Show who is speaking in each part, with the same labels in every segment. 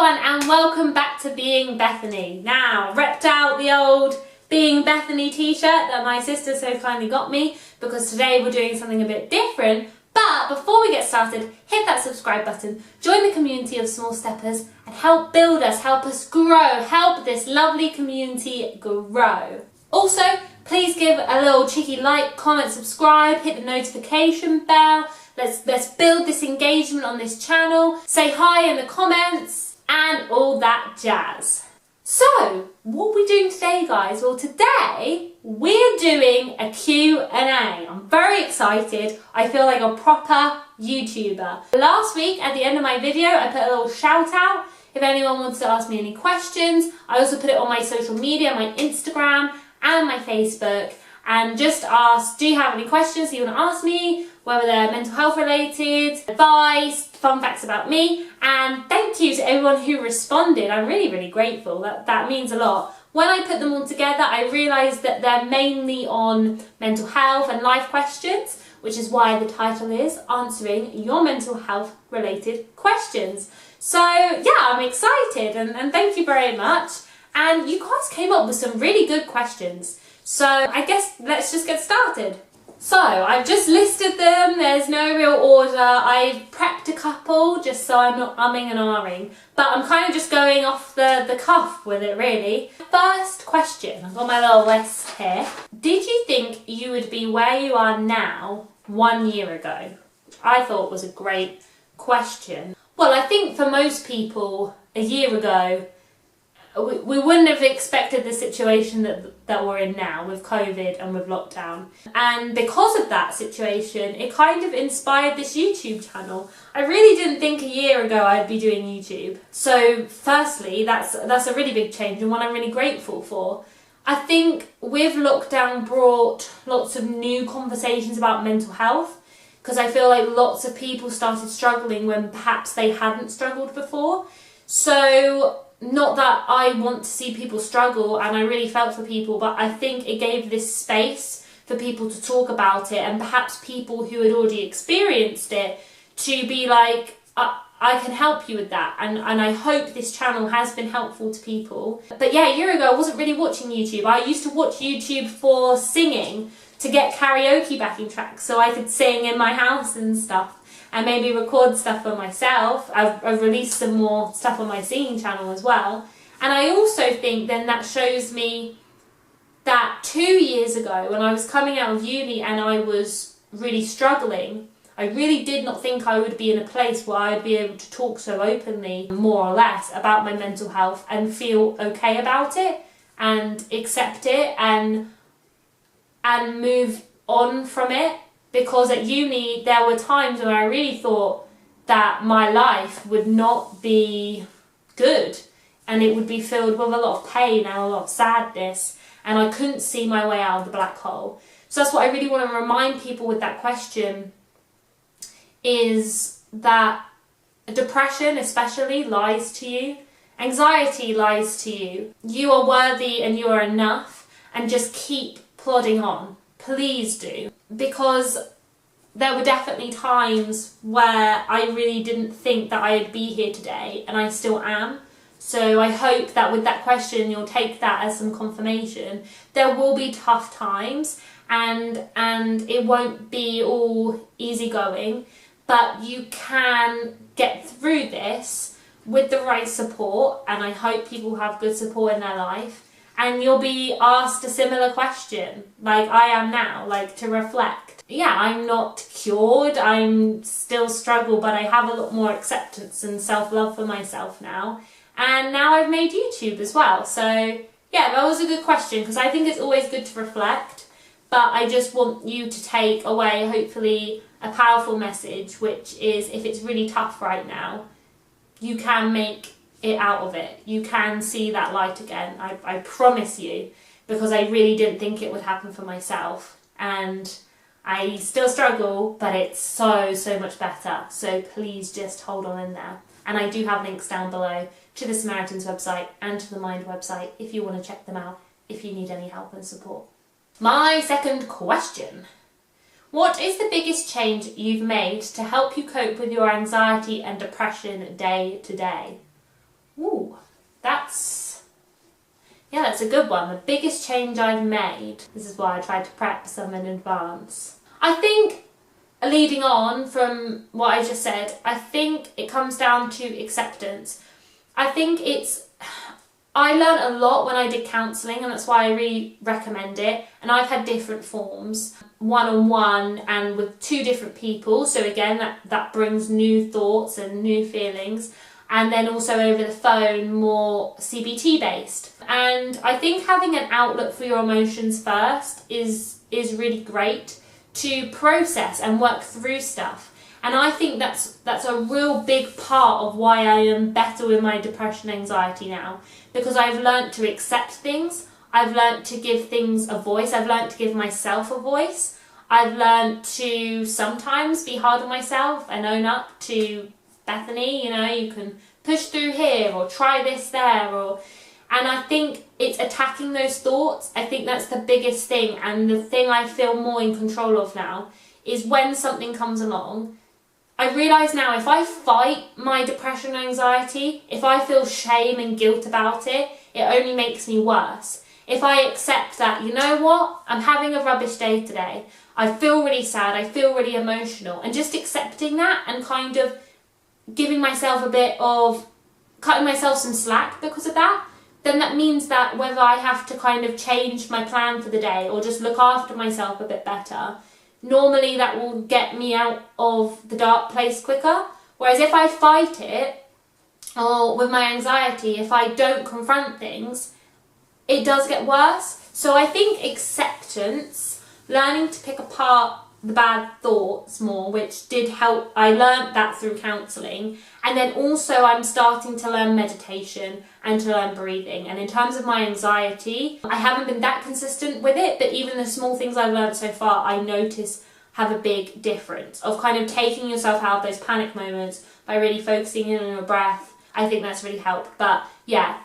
Speaker 1: everyone and welcome back to Being Bethany. Now, ripped out the old Being Bethany t-shirt that my sister so kindly got me because today we're doing something a bit different. But before we get started, hit that subscribe button, join the community of small steppers and help build us, help us grow, help this lovely community grow. Also, please give a little cheeky like, comment, subscribe, hit the notification bell. Let's build this engagement on this channel. Say hi in the comments and all that jazz. So, what are we doing today, guys? Well, today we're doing a Q&A. I'm very excited. I feel like a proper YouTuber. Last week, at the end of my video, I put a little shout out if anyone wants to ask me any questions. I also put it on my social media, my Instagram and my Facebook, and just asked, do you have any questions that you want to ask me, whether they're mental health related, advice, fun facts about me. And thank you to everyone who responded. I'm really grateful. That means a lot. When I put them all together, I realised that they're mainly on mental health and life questions, which is why the title is Answering Your Mental Health Related Questions. So yeah, I'm excited and thank you very much. And you guys came up with some really good questions. So I guess let's just get started. So I've just listed them, there's no real order. I've prepped a couple just so I'm not umming and ahhing. But I'm kind of just going off the cuff with it really. First question, I've got my little list here. Did you think you would be where you are now 1 year ago? I thought was a great question. Well, I think for most people a year ago, we wouldn't have expected the situation that we're in now with COVID and with lockdown. And because of that situation, it kind of inspired this YouTube channel. I really didn't think a year ago I'd be doing YouTube. So firstly, that's a really big change and one I'm really grateful for. I think with lockdown brought lots of new conversations about mental health, because I feel like lots of people started struggling when perhaps they hadn't struggled before. So not that I want to see people struggle, and I really felt for people, but I think it gave this space for people to talk about it, and perhaps people who had already experienced it to be like, I can help you with that, and I hope this channel has been helpful to people. But yeah, a year ago I wasn't really watching YouTube. I used to watch YouTube for singing, to get karaoke backing tracks so I could sing in my house and stuff. And maybe record stuff for myself. I've released some more stuff on my singing channel as well. And I also think then that shows me that 2 years ago when I was coming out of uni and I was really struggling, I really did not think I would be in a place where I'd be able to talk so openly, more or less, about my mental health and feel okay about it and accept it and move on from it. Because at uni, there were times when I really thought that my life would not be good and it would be filled with a lot of pain and a lot of sadness, and I couldn't see my way out of the black hole. So that's what I really want to remind people with that question, is that depression especially lies to you. Anxiety lies to you. You are worthy and you are enough, and just keep plodding on. Please do. Because there were definitely times where I really didn't think that I'd be here today, and I still am. So I hope that with that question you'll take that as some confirmation. There will be tough times and it won't be all easygoing, but you can get through this with the right support, and I hope people have good support in their life. And you'll be asked a similar question, like I am now, like to reflect. Yeah, I'm not cured, I'm still struggle, but I have a lot more acceptance and self-love for myself now. And now I've made YouTube as well. So yeah, that was a good question, because I think it's always good to reflect, but I just want you to take away, hopefully, a powerful message, which is if it's really tough right now, you can make it out of it. You can see that light again. I promise you, because I really didn't think it would happen for myself, and I still struggle, but it's so much better. So please just hold on in there. And I do have links down below to the Samaritans website and to the Mind website if you want to check them out, if you need any help and support. My second question: what is the biggest change you've made to help you cope with your anxiety and depression day to day? Ooh, that's a good one. The biggest change I've made. This is why I tried to prep some in advance. I think, leading on from what I just said, I think it comes down to acceptance. I learned a lot when I did counselling, and that's why I really recommend it. And I've had different forms, one-on-one and with 2 different people. So again, that brings new thoughts and new feelings. And then also over the phone, more CBT based. And I think having an outlet for your emotions first is really great to process and work through stuff. And I think that's a real big part of why I am better with my depression and anxiety now, because I've learnt to accept things. I've learnt to give things a voice. I've learnt to give myself a voice. I've learnt to sometimes be hard on myself and own up to, Bethany, you can push through here, or try this there, and I think it's attacking those thoughts. I think that's the biggest thing, and the thing I feel more in control of now is when something comes along, I realise now if I fight my depression and anxiety, if I feel shame and guilt about it, it only makes me worse. If I accept that, you know what, I'm having a rubbish day today, I feel really sad, I feel really emotional, and just accepting that and kind of giving myself a bit of, cutting myself some slack because of that, then that means that whether I have to kind of change my plan for the day or just look after myself a bit better, normally that will get me out of the dark place quicker. Whereas if I fight it, or with my anxiety, if I don't confront things, it does get worse. So I think acceptance, learning to pick apart the bad thoughts more, which did help. I learned that through counselling, and then also I'm starting to learn meditation and to learn breathing. And in terms of my anxiety, I haven't been that consistent with it, but even the small things I've learned so far, I notice have a big difference of kind of taking yourself out of those panic moments by really focusing in on your breath. I think that's really helped. But yeah,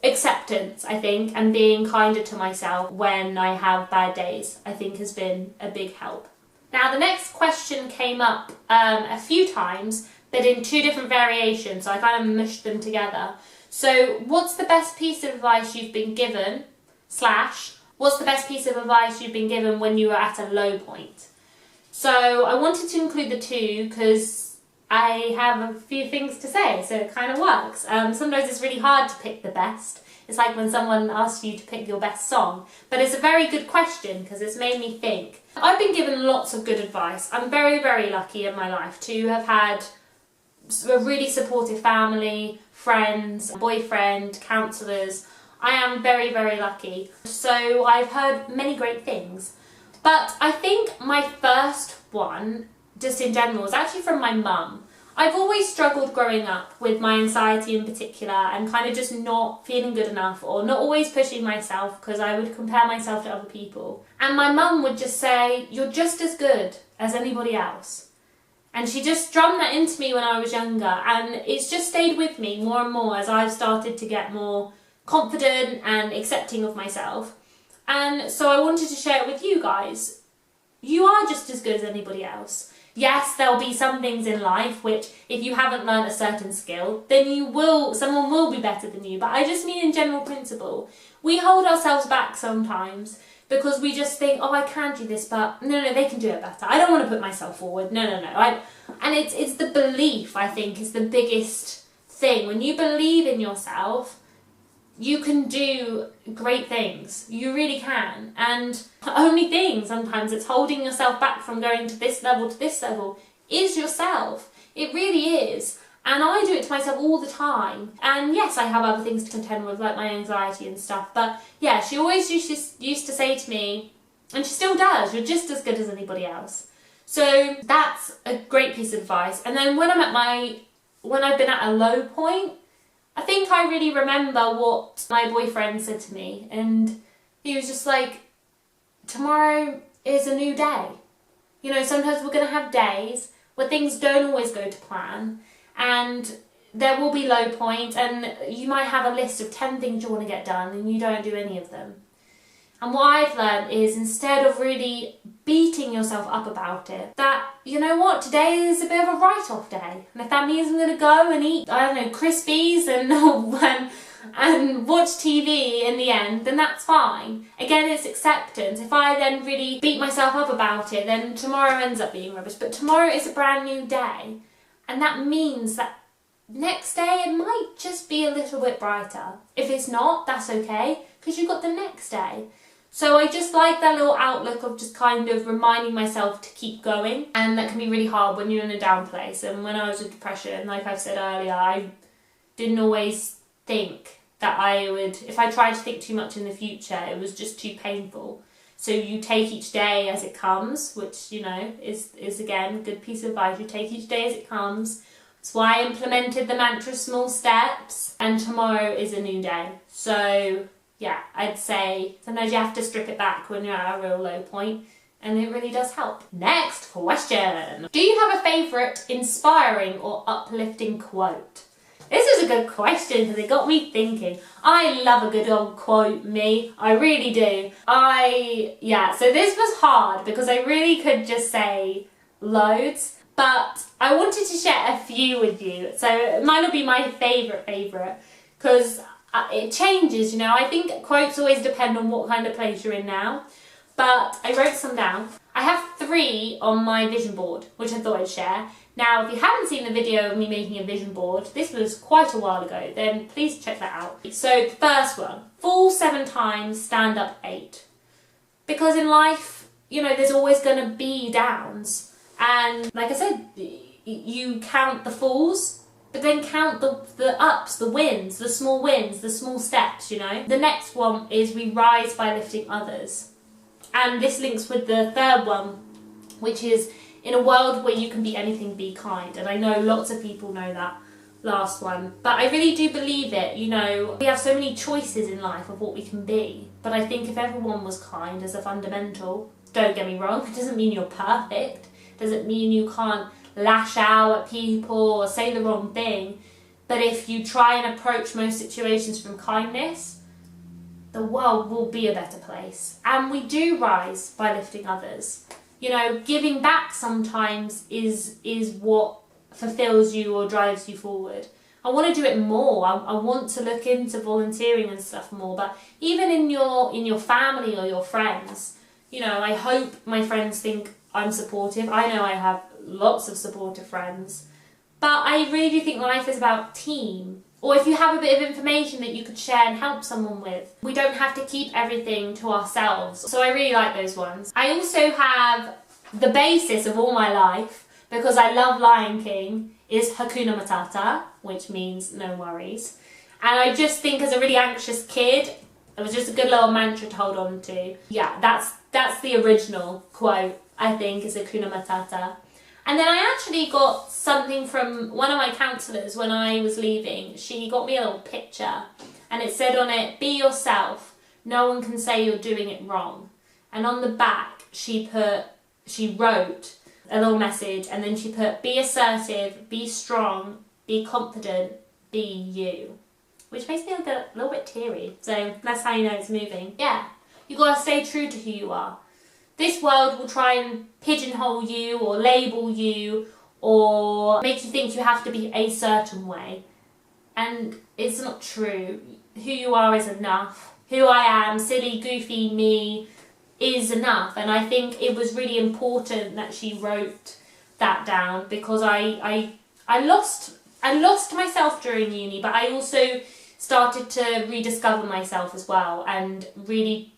Speaker 1: acceptance, I think, and being kinder to myself when I have bad days, I think has been a big help. Now, the next question came up a few times, but in 2 different variations, so I kind of mushed them together. So, what's the best piece of advice you've been given, / what's the best piece of advice you've been given when you were at a low point? So, I wanted to include the 2 because I have a few things to say, so it kind of works. Sometimes it's really hard to pick the best. It's like when someone asks you to pick your best song. But it's a very good question because it's made me think. I've been given lots of good advice. I'm very, very lucky in my life to have had a really supportive family, friends, boyfriend, counsellors. I am very, very lucky. So I've heard many great things. But I think my first one, just in general, was actually from my mum. I've always struggled growing up with my anxiety in particular, and kind of just not feeling good enough or not always pushing myself because I would compare myself to other people. And my mum would just say, you're just as good as anybody else. And she just drummed that into me when I was younger, and it's just stayed with me more and more as I've started to get more confident and accepting of myself. And so I wanted to share it with you guys. You are just as good as anybody else. Yes, there'll be some things in life which, if you haven't learned a certain skill, then someone will be better than you. But I just mean in general principle. We hold ourselves back sometimes because we just think, oh, I can do this, but no, they can do it better. I don't want to put myself forward. No. And it's the belief, I think, is the biggest thing. When you believe in yourself, you can do great things. You really can. And the only thing sometimes it's holding yourself back from going to this level is yourself. It really is. And I do it to myself all the time. And yes, I have other things to contend with, like my anxiety and stuff. But yeah, she always used to say to me, and she still does, you're just as good as anybody else. So that's a great piece of advice. And then when I've been at a low point, I think I really remember what my boyfriend said to me, and he was just like, tomorrow is a new day. You know, sometimes we're going to have days where things don't always go to plan, and there will be low points, and you might have a list of 10 things you want to get done and you don't do any of them. And what I've learned is, instead of really beating yourself up about it, that, you know what, today is a bit of a write-off day. And if that means I'm going to go and eat, I don't know, Crispies and watch TV in the end, then that's fine. Again, it's acceptance. If I then really beat myself up about it, then tomorrow ends up being rubbish. But tomorrow is a brand new day. And that means that next day it might just be a little bit brighter. If it's not, that's okay, because you've got the next day. So I just like that little outlook of just kind of reminding myself to keep going. And that can be really hard when you're in a down place. And when I was with depression, like I've said earlier, I didn't always think that I would, if I tried to think too much in the future, it was just too painful. So you take each day as it comes, which, you know, is again a good piece of advice. You take each day as it comes. That's why I implemented the mantra small steps, and tomorrow is a new day. So yeah, I'd say sometimes you have to strip it back when you're at a real low point, and it really does help. Next question. Do you have a favourite inspiring or uplifting quote? This is a good question because it got me thinking. I love a good old quote, me. I really do. So this was hard because I really could just say loads, but I wanted to share a few with you. So it might not be my favourite because it changes, you know. I think quotes always depend on what kind of place you're in now. But I wrote some down. I have 3 on my vision board, which I thought I'd share. Now, if you haven't seen the video of me making a vision board, this was quite a while ago, then please check that out. So the first one, fall 7 times, stand up 8. Because in life, you know, there's always going to be downs. And like I said, you count the falls, but then count the ups, the wins, the small steps, you know. The next one is we rise by lifting others. And this links with the third one, which is in a world where you can be anything, be kind. And I know lots of people know that last one, but I really do believe it. You know, we have so many choices in life of what we can be, but I think if everyone was kind as a fundamental, don't get me wrong, it doesn't mean you're perfect, it doesn't mean you can't lash out at people or say the wrong thing, but if you try and approach most situations from kindness, the world will be a better place. And we do rise by lifting others. You know, giving back sometimes is what fulfills you or drives you forward. I want to do it more. I want to look into volunteering and stuff more. But even in your family or your friends, you know, I hope my friends think I'm supportive. I know I have lots of supportive friends. But I really do think life is about team. Or if you have a bit of information that you could share and help someone with. We don't have to keep everything to ourselves. So I really like those ones. I also have the basis of all my life, because I love Lion King, is Hakuna Matata, which means no worries. And I just think as a really anxious kid, it was just a good little mantra to hold on to. Yeah, that's the original quote, I think, is Hakuna Matata. And then I actually got something from one of my counsellors when I was leaving. She got me a little picture and it said on it, be yourself, no one can say you're doing it wrong. And on the back she wrote a little message, and then she put, be assertive, be strong, be confident, be you. Which makes me a little bit teary. So that's how you know it's moving. Yeah, you gotta stay true to who you are. This world will try and pigeonhole you or label you or make you think you have to be a certain way. And it's not true. Who you are is enough. Who I am, silly, goofy me, is enough. And I think it was really important that she wrote that down, because I lost myself during uni, but I also started to rediscover myself as well, and really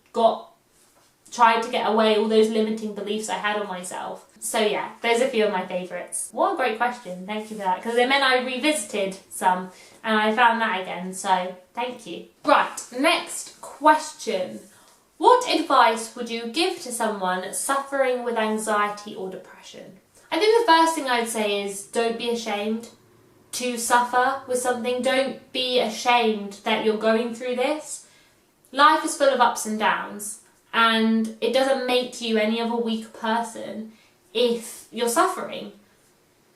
Speaker 1: tried to get away all those limiting beliefs I had on myself. So yeah, those are a few of my favourites. What a great question, thank you for that, because it meant I revisited some and I found that again, so thank you. Right, next question. What advice would you give to someone suffering with anxiety or depression? I think the first thing I'd say is don't be ashamed to suffer with something. Don't be ashamed that you're going through this. Life is full of ups and downs, and it doesn't make you any of a weak person if you're suffering.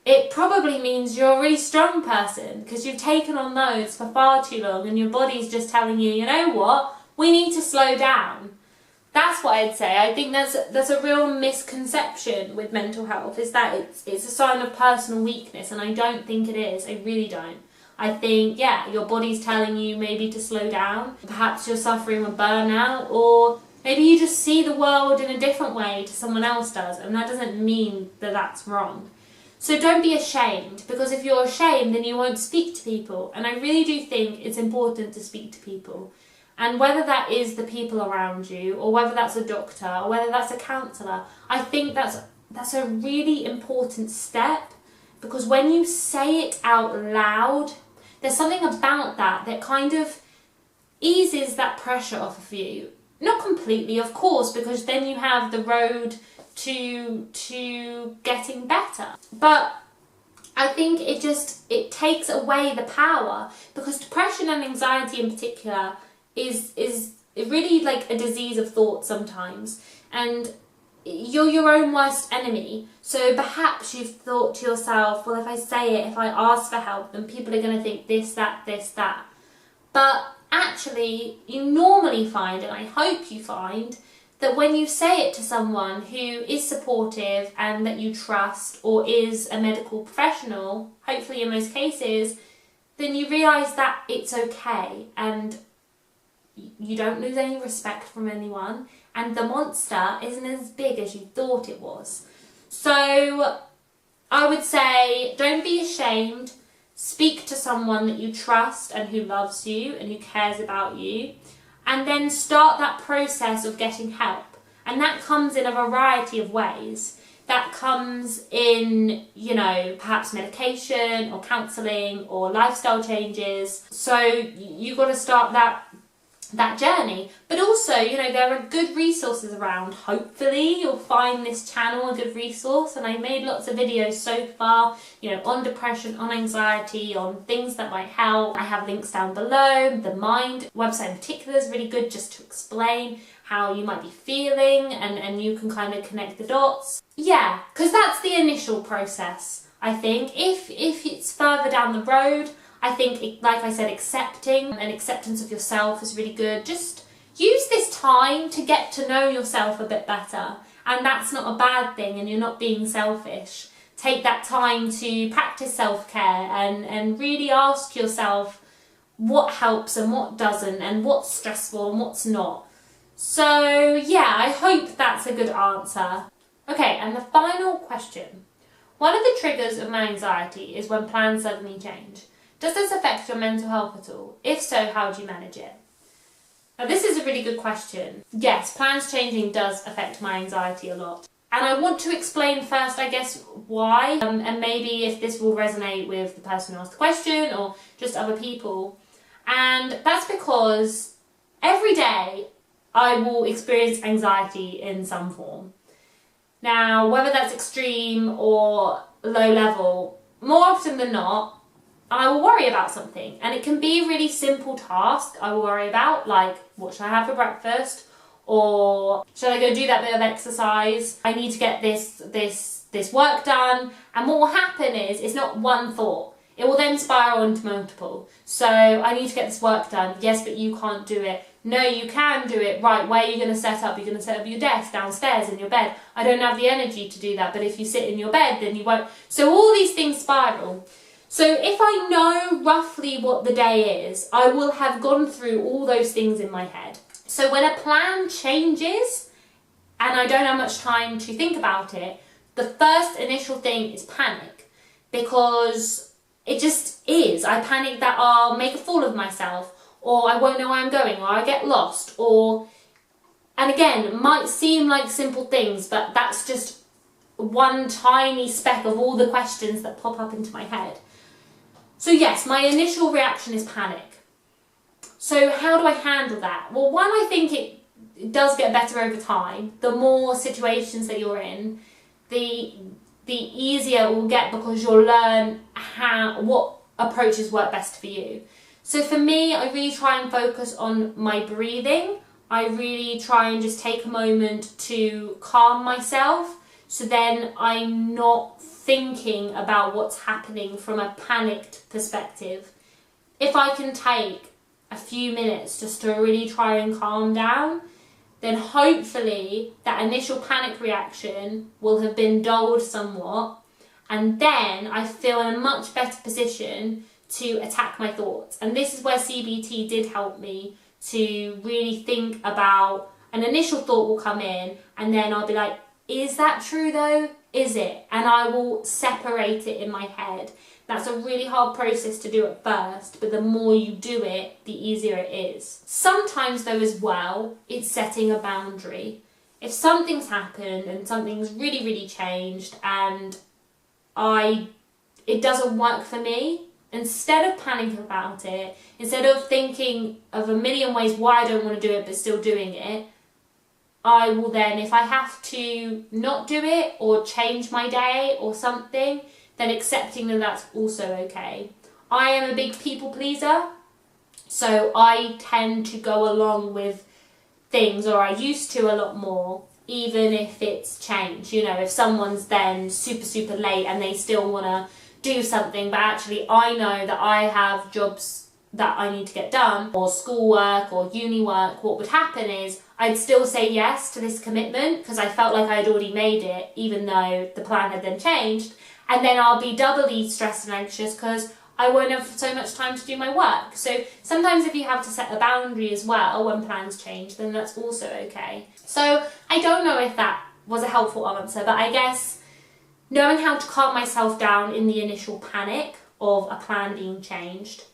Speaker 1: It probably means you're a really strong person, because you've taken on those for far too long and your body's just telling you, you know what, we need to slow down. That's what I'd say. I think there's a real misconception with mental health, is that it's a sign of personal weakness, and I don't think it is. I really don't. I think, yeah, your body's telling you maybe to slow down. Perhaps you're suffering with burnout, or maybe you just see the world in a different way to someone else does, and that doesn't mean that that's wrong. So don't be ashamed, because if you're ashamed, then you won't speak to people. And I really do think it's important to speak to people. And whether that is the people around you, or whether that's a doctor, or whether that's a counsellor, I think that's a really important step, because when you say it out loud, there's something about that kind of eases that pressure off of you. Not completely, of course, because then you have the road to getting better. But I think it takes away the power, because depression and anxiety in particular is really like a disease of thought sometimes, and you're your own worst enemy. So perhaps you've thought to yourself, well, if I say it, if I ask for help, then people are going to think this, that. But actually, you normally find, and I hope you find, that when you say it to someone who is supportive and that you trust, or is a medical professional, hopefully in most cases, then you realise that it's okay, and you don't lose any respect from anyone, and the monster isn't as big as you thought it was. So I would say, don't be ashamed. Speak to someone that you trust and who loves you and who cares about you, and then start that process of getting help. And that comes in a variety of ways. That comes in, perhaps medication or counselling or lifestyle changes. So you've got to start that journey. But also, there are good resources around. Hopefully you'll find this channel a good resource, and I made lots of videos so far, on depression, on anxiety, on things that might help. I have links down below. The Mind website in particular is really good, just to explain how you might be feeling, and you can kind of connect the dots. Yeah, because that's the initial process, I think. If it's further down the road, I think, like I said, accepting and acceptance of yourself is really good. Just use this time to get to know yourself a bit better. And that's not a bad thing, and you're not being selfish. Take that time to practice self-care and really ask yourself what helps and what doesn't, and what's stressful and what's not. So yeah, I hope that's a good answer. Okay, and the final question. One of the triggers of my anxiety is when plans suddenly change. Does this affect your mental health at all? If so, how do you manage it? Now, this is a really good question. Yes, plans changing does affect my anxiety a lot. And I want to explain first, I guess, why, and maybe if this will resonate with the person who asked the question or just other people. And that's because every day I will experience anxiety in some form. Now, whether that's extreme or low level, more often than not, I will worry about something, and it can be a really simple task I will worry about, like, what should I have for breakfast, or should I go do that bit of exercise, I need to get this work done. And what will happen is, it's not one thought, it will then spiral into multiple. So I need to get this work done. Yes, but you can't do it. No, you can do it. Right, where are you going to set up? You're going to set up your desk downstairs in your bed. I don't have the energy to do that, but if you sit in your bed, then you won't. So all these things spiral. So if I know roughly what the day is, I will have gone through all those things in my head. So when a plan changes and I don't have much time to think about it, the first initial thing is panic, because it just is. I panic that I'll make a fool of myself, or I won't know where I'm going, or I get lost, and again, it might seem like simple things, but that's just one tiny speck of all the questions that pop up into my head. So yes, my initial reaction is panic. So how do I handle that? Well, one, I think it does get better over time. The more situations that you're in, the easier it will get, because you'll learn what approaches work best for you. So for me, I really try and focus on my breathing. I really try and just take a moment to calm myself, so then I'm not thinking about what's happening from a panicked perspective. If I can take a few minutes just to really try and calm down, then hopefully that initial panic reaction will have been dulled somewhat, and then I feel in a much better position to attack my thoughts. And this is where CBT did help me to really think about, an initial thought will come in and then I'll be like, is that true though? Is it? And I will separate it in my head. That's a really hard process to do at first, but the more you do it, the easier it is. Sometimes though as well, it's setting a boundary. If something's happened and something's really, really changed and it doesn't work for me, instead of panicking about it, instead of thinking of a million ways why I don't want to do it but still doing it, I will then, if I have to not do it or change my day or something, then accepting that that's also okay. I am a big people pleaser, so I tend to go along with things, or I used to a lot more, even if it's changed. You know, if someone's then super, super late and they still want to do something, but actually I know that I have jobs that I need to get done, or schoolwork or uni work, what would happen is I'd still say yes to this commitment because I felt like I had already made it, even though the plan had then changed. And then I'll be doubly stressed and anxious because I won't have so much time to do my work. So sometimes if you have to set a boundary as well when plans change, then that's also okay. So I don't know if that was a helpful answer, but I guess knowing how to calm myself down in the initial panic of a plan being changed,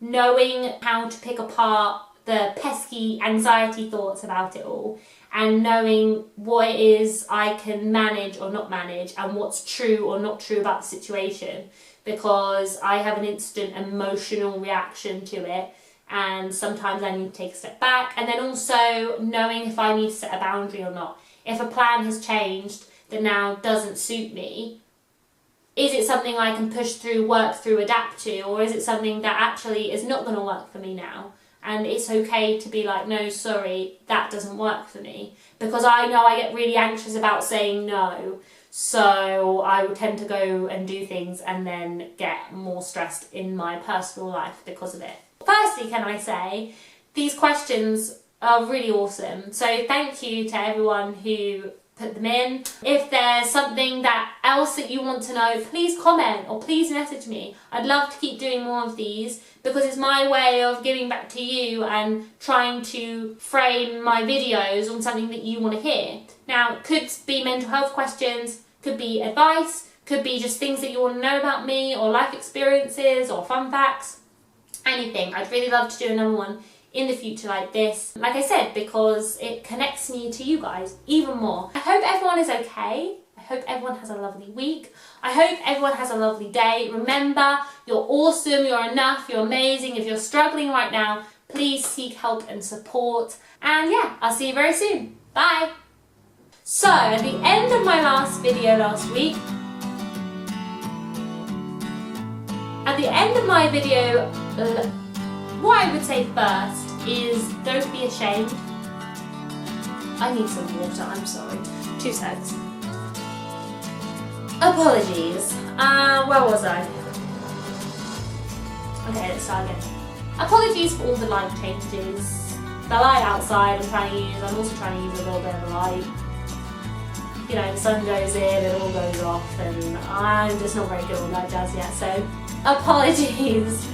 Speaker 1: knowing how to pick apart the pesky anxiety thoughts about it all, and knowing what it is I can manage or not manage and what's true or not true about the situation, because I have an instant emotional reaction to it and sometimes I need to take a step back. And then also knowing if I need to set a boundary or not. If a plan has changed that now doesn't suit me, is it something I can push through, work through, adapt to, or is it something that actually is not going to work for me now? And it's okay to be like, no, sorry, that doesn't work for me. Because I know I get really anxious about saying no. So I would tend to go and do things and then get more stressed in my personal life because of it. Firstly, can I say, these questions are really awesome. So thank you to everyone who put them in. If there's something else that you want to know, please comment or please message me. I'd love to keep doing more of these because it's my way of giving back to you and trying to frame my videos on something that you want to hear. Now, it could be mental health questions, could be advice, could be just things that you want to know about me or life experiences or fun facts, anything. I'd really love to do another one in the future like this, like I said, because it connects me to you guys even more. I hope everyone is okay. I hope everyone has a lovely week. I hope everyone has a lovely day. Remember, you're awesome, you're enough, you're amazing. If you're struggling right now, please seek help and support. And yeah, I'll see you very soon. Bye. So, at the end of my last video last week, what I would say first is don't be ashamed. I need some water, I'm sorry. 2 seconds. Apologies. Where was I? Okay, let's start again. Apologies for all the light changes. The light outside I'm also trying to use a little bit of light. You know, the sun goes in, it all goes off, and I'm just not very good on that jazz yet, so apologies.